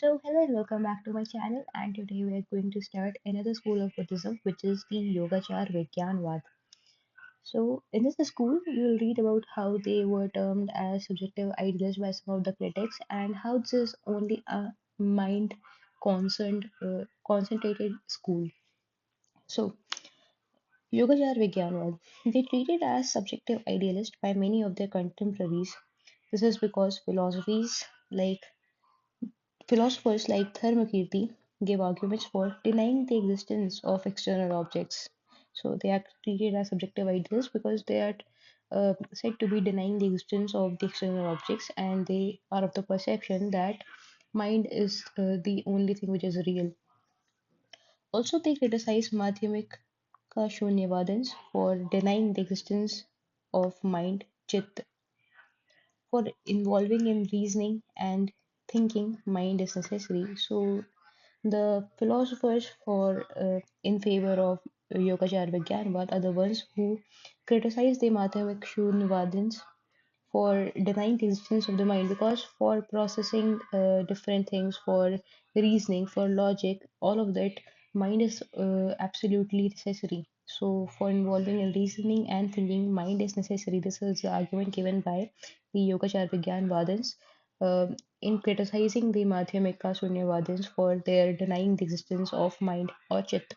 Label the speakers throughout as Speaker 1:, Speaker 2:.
Speaker 1: Hello and welcome back to my channel. And today we are going to start another school of Buddhism, which is the Yogacara-Vijnanavada. In this school, you will read about how they were termed as subjective idealists by some of the critics, and how this is only a concentrated school. So, Yogacara-Vijnanavada, they treated as subjective idealist by many of their contemporaries. This is because philosophers like Dharmakirti give arguments for denying the existence of external objects. So they are treated as subjective ideals because they are said to be denying the existence of the external objects, and they are of the perception that mind is the only thing which is real. Also, they criticize Madhyamika Shunyavadins for denying the existence of mind, chit, for involving in reasoning and thinking mind is necessary. So the philosophers in favor of Yogacara Vijnanavad are the ones who criticize the Madhyamik for denying the existence of the mind, because for processing different things, for reasoning, for logic, all of that, mind is absolutely necessary. So, for involving in reasoning and thinking, mind is necessary. This is the argument given by the Yogacara Vijnanavadins in criticizing the Madhyamika Sunyavadins for their denying the existence of mind or chit.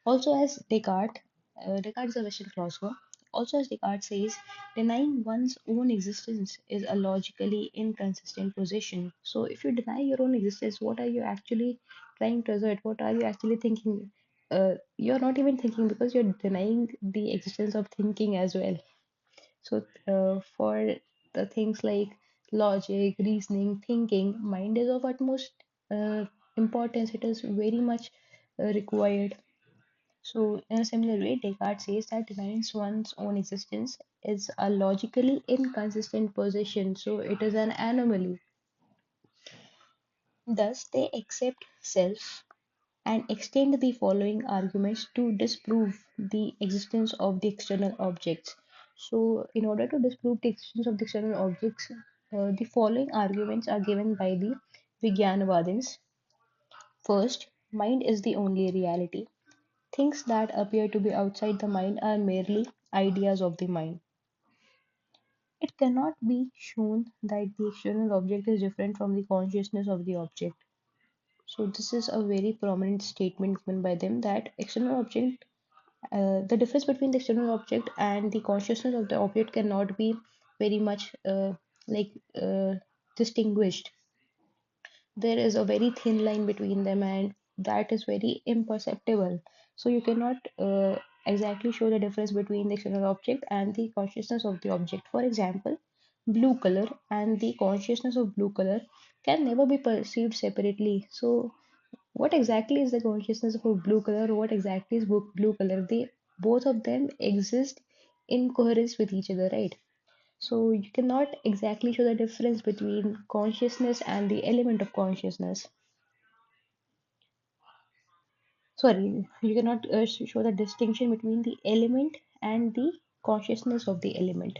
Speaker 1: Also, as Descartes is a Western philosopher. Also, as Descartes says, denying one's own existence is a logically inconsistent position. So, if you deny your own existence, what are you actually trying to assert? What are you actually thinking? You're not even thinking because you're denying the existence of thinking as well. For the things like logic, reasoning, thinking, mind is of utmost uh, importance. It is very much required. So, in a similar way, Descartes says that denying one's own existence is a logically inconsistent position, so it is an anomaly. Thus, they accept self and extend the following arguments to disprove the existence of the external objects. So, in order to disprove the existence of the external objects, the following arguments are given by the Vijnanavadins. First, mind is the only reality. Things that appear to be outside the mind are merely ideas of the mind. It cannot be shown that the external object is different from the consciousness of the object. So, this is a very prominent statement given by them that the difference between the external object and the consciousness of the object cannot be very much like uh, distinguished. There is a very thin line between them, and that is very imperceptible. So you cannot exactly show the difference between the external object and the consciousness of the object. For example, blue color and the consciousness of blue color can never be perceived separately. So what exactly is the consciousness of a blue color? What exactly is blue color? They both of them exist in coherence with each other, right? So you cannot exactly show the difference between consciousness and the element of consciousness. Sorry, you cannot show the distinction between the element and the consciousness of the element.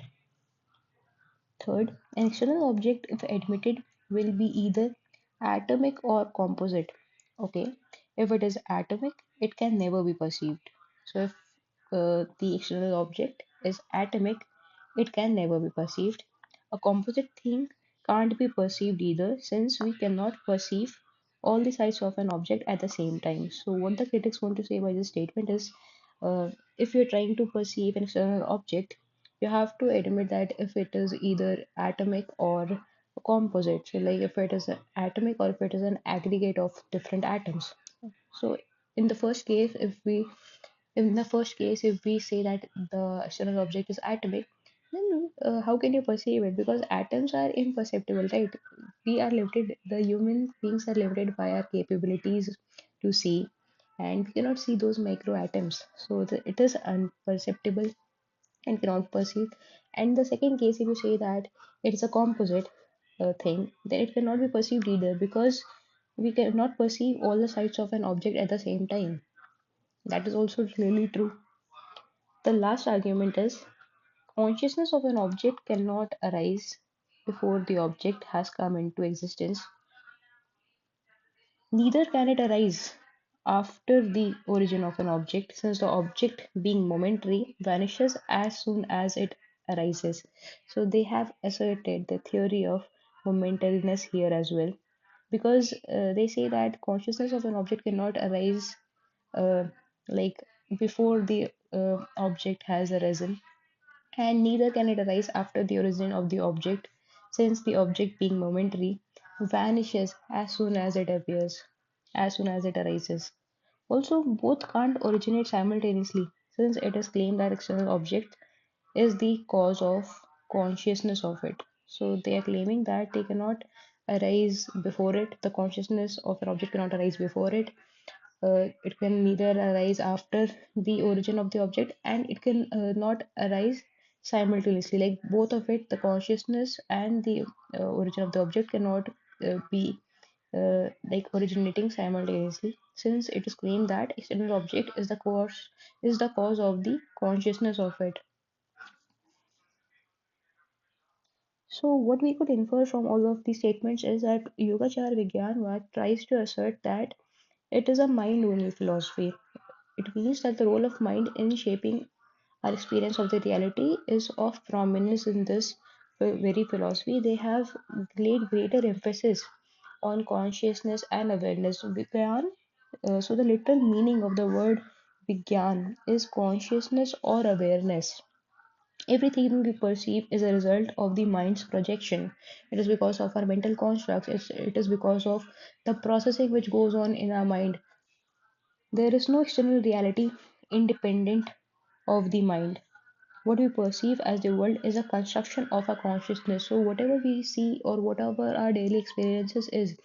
Speaker 1: Third, an external object, if admitted, will be either atomic or composite. Okay, if it is atomic, it can never be perceived. So, if the external object is atomic, it can never be perceived. A composite thing can't be perceived either, since we cannot perceive all the sides of an object at the same time. So, what the critics want to say by this statement is if you're trying to perceive an external object, you have to admit that if it is either atomic or a composite. So, like if it is atomic or if it is an aggregate of different atoms. So, in the first case, if we say that the external object is atomic, then how can you perceive it? Because atoms are imperceptible, right? We are limited, the human beings are limited by our capabilities to see, and we cannot see those micro atoms. So it is unperceptible and cannot perceive. And the second case, if you say that it is a composite thing, then it cannot be perceived either because we cannot perceive all the sides of an object at the same time. That is also really true. The last argument is consciousness of an object cannot arise before the object has come into existence. Neither can it arise after the origin of an object, since the object, being momentary, vanishes as soon as it arises. So they have asserted the theory of momentariness here as well, because they say that consciousness of an object cannot arise uh, like before the object has arisen, and neither can it arise after the origin of the object, since the object, being momentary, vanishes as soon as it appears, as soon as it arises. Also, both can't originate simultaneously, since it is claimed that external object is the cause of consciousness of it. So they are claiming that they cannot arise before it, the consciousness of an object cannot arise before it, it can neither arise after the origin of the object, and it can not arise simultaneously. Like both of it, the consciousness and the origin of the object cannot be like originating simultaneously, since it is claimed that external object is the cause of the consciousness of it. So what we could infer from all of these statements is that Yogacara-Vijnanavada tries to assert that it is a mind-only philosophy. It means that the role of mind in shaping our experience of the reality is of prominence in this very philosophy. They have laid greater emphasis on consciousness and awareness. Vigyan, so the literal meaning of the word Vigyan is consciousness or awareness. Everything we perceive is a result of the mind's projection. It is because of our mental constructs, it is because of the processing which goes on in our mind. There is no external reality independent of the mind. What we perceive as the world is a construction of our consciousness. So whatever we see or whatever our daily experiences is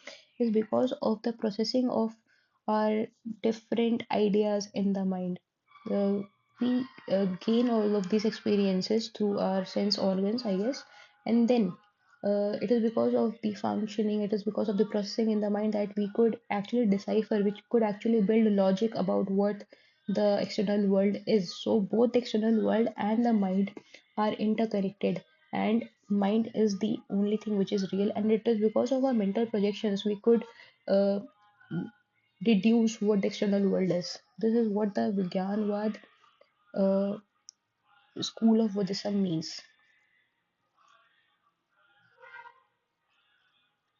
Speaker 1: because of the processing of our different ideas in the mind. Uh, we gain all of these experiences through our sense organs, I guess, and then it is because of the functioning, it is because of the processing in the mind that we could actually decipher, which could actually build logic about what the external world is. So both the external world and the mind are interconnected, and mind is the only thing which is real, and it is because of our mental projections we could uh, deduce what the external world is. This is what the Vigyanvad uh, school of Buddhism means.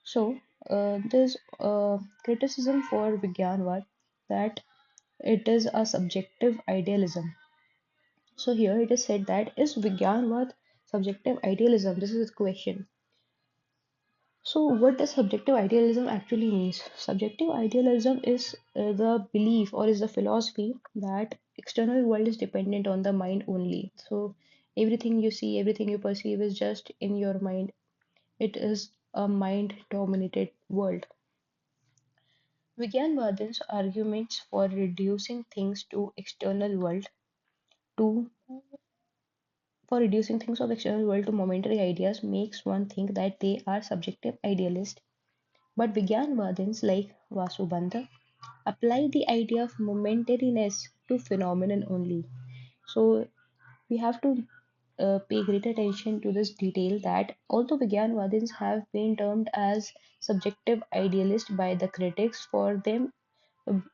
Speaker 1: So there's criticism for Vigyanvad that it is a subjective idealism. So here it is said that is Vigyanvad subjective idealism? This is the question. So what does subjective idealism actually means? Subjective idealism is the belief or is the philosophy that external world is dependent on the mind only. So everything you see, everything you perceive is just in your mind. It is a mind dominated world. Vigyanvadins arguments for reducing things to external world to for reducing things of external world to momentary ideas makes one think that they are subjective idealists. But Vigyanvadins like Vasubandha apply the idea of momentariness to phenomenon only. So we have to pay great attention to this detail that although Vigyanvadins have been termed as subjective idealists by the critics for them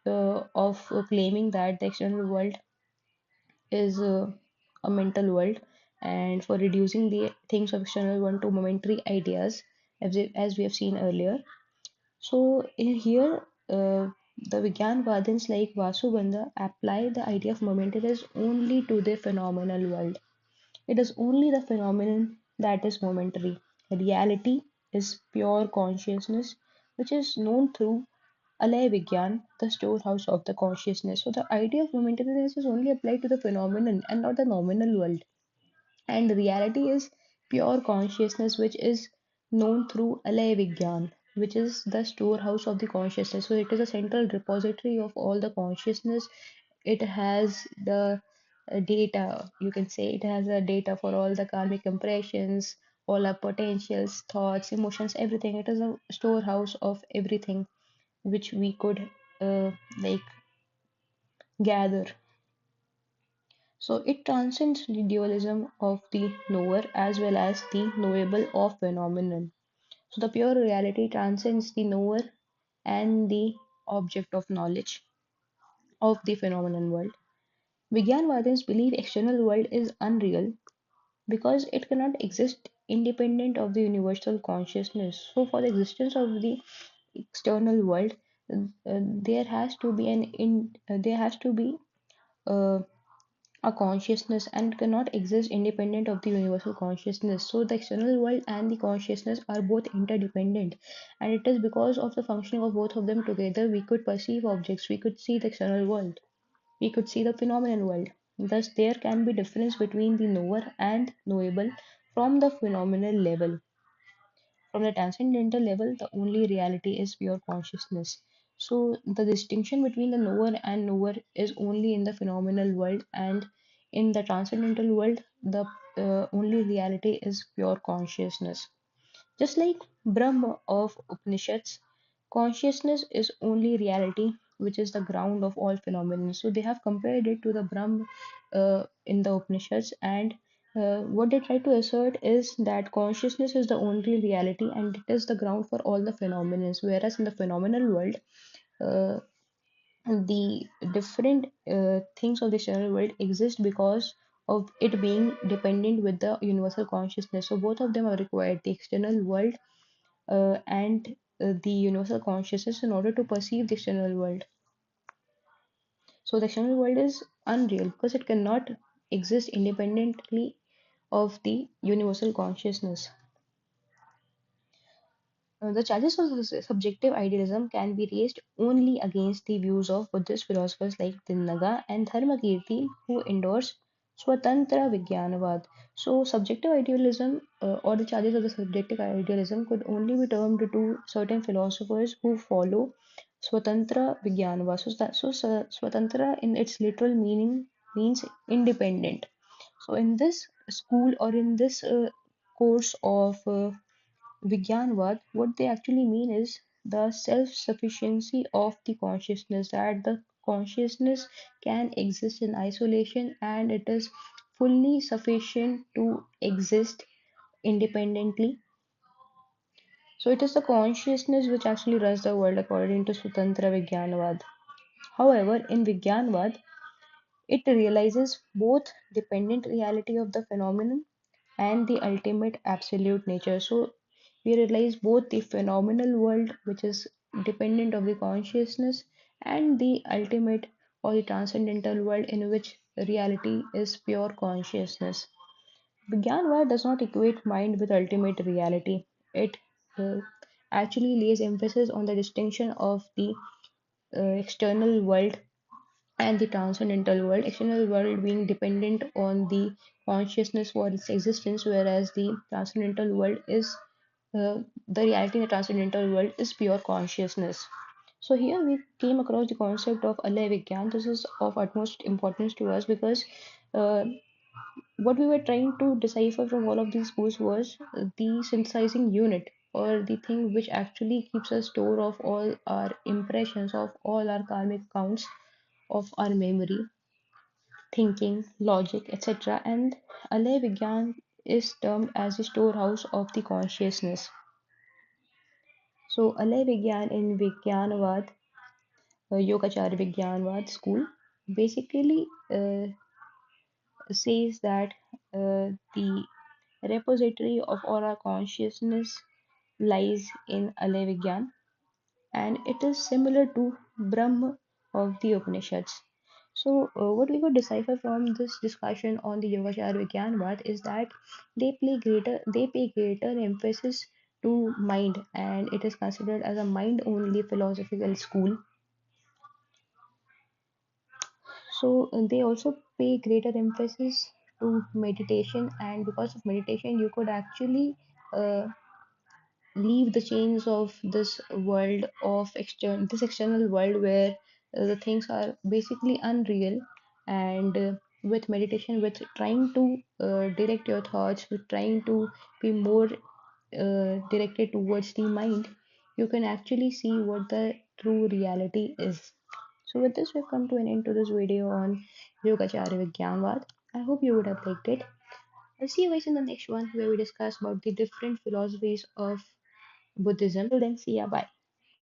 Speaker 1: of claiming that the external world is a mental world, and for reducing the things of external world to momentary ideas, as we have seen earlier. So in here, the Vigyanvadins like Vasubandha apply the idea of momentariness only to the phenomenal world. It is only the phenomenon that is momentary. Reality is pure consciousness, which is known through Alay Vigyan, the storehouse of the consciousness. So the idea of momentariness is only applied to the phenomenon and not the nominal world. And reality is pure consciousness, which is known through Alay Vigyan, which is the storehouse of the consciousness. So it is a central repository of all the consciousness. It has the data, you can say it has a data for all the karmic impressions, all our potentials, thoughts, emotions, everything. It is a storehouse of everything which we could uh, like gather. So it transcends the dualism of the knower as well as the knowable of phenomenon. So the pure reality transcends the knower and the object of knowledge of the phenomenon world. Vijnanavadins believe external world is unreal because it cannot exist independent of the universal consciousness. So, for the existence of the external world, there has to be there has to be uh, a consciousness and cannot exist independent of the universal consciousness. So, the external world and the consciousness are both interdependent, and it is because of the functioning of both of them together we could perceive objects, we could see the external world, we could see the phenomenal world. Thus, there can be difference between the knower and knowable from the phenomenal level. From the transcendental level, the only reality is pure consciousness. So, the distinction between the knower and knower is only in the phenomenal world, and in the transcendental world, the only reality is pure consciousness. Just like Brahma of Upanishads, consciousness is only reality, which is the ground of all phenomena. So they have compared it to the Brahma in the Upanishads, and what they try to assert is that consciousness is the only reality and it is the ground for all the phenomena. Whereas in the phenomenal world, uh, the different things of the external world exist because of it being dependent with the universal consciousness. So both of them are required, the external world and the universal consciousness, in order to perceive the external world. So the external world is unreal because it cannot exist independently of the universal consciousness. The charges of subjective idealism can be raised only against the views of Buddhist philosophers like Dinnaga and Dharmakirti, who endorse Swatantra Vijnanavad. So, subjective idealism or the charges of the subjective idealism could only be termed to certain philosophers who follow Swatantra Vijnanavad. Swatantra, in its literal meaning, means independent. So, in this school or in this course of Vijnanavad, what they actually mean is the self sufficiency of the consciousness, that the consciousness can exist in isolation and it is fully sufficient to exist independently. So, it is the consciousness which actually runs the world according to Sutantra Vijnanavad. However, in Vijnanavad, it realizes both dependent reality of the phenomenon and the ultimate absolute nature. So we realize both the phenomenal world, which is dependent of the consciousness, and the ultimate or the transcendental world in which reality is pure consciousness. Vijnanva does not equate mind with ultimate reality. It uh, actually lays emphasis on the distinction of the external world and the transcendental world. External world being dependent on the consciousness for its existence, whereas the transcendental world is the reality in the transcendental world is pure consciousness. So here we came across the concept of Alay Vigyan. This is of utmost importance to us because uh, what we were trying to decipher from all of these schools was the synthesizing unit, or the thing which actually keeps a store of all our impressions, of all our karmic counts of our memory, thinking, logic, etc. And Alay Vigyan is termed as the storehouse of the consciousness. So, Alay Vigyan in Vijnanavad, Yogacara-Vijnanavad school, basically says that the repository of all our consciousness lies in Alay Vigyan, and it is similar to Brahma of the Upanishads. So, what we could decipher from this discussion on the Yogacara Vijnanavad is that they pay greater emphasis to mind, and it is considered as a mind-only philosophical school. So, they also pay greater emphasis to meditation, and because of meditation, you could actually uh, leave the chains of this world of this external world where the things are basically unreal, and with meditation, with trying to direct your thoughts, with trying to be more directed towards the mind, you can actually see what the true reality is. So with this, we've come to an end to this video on Yogacara Vijnanavad. I hope you would have liked it. I'll see you guys in the next one, where we discuss about the different philosophies of Buddhism. Till then, see ya, bye.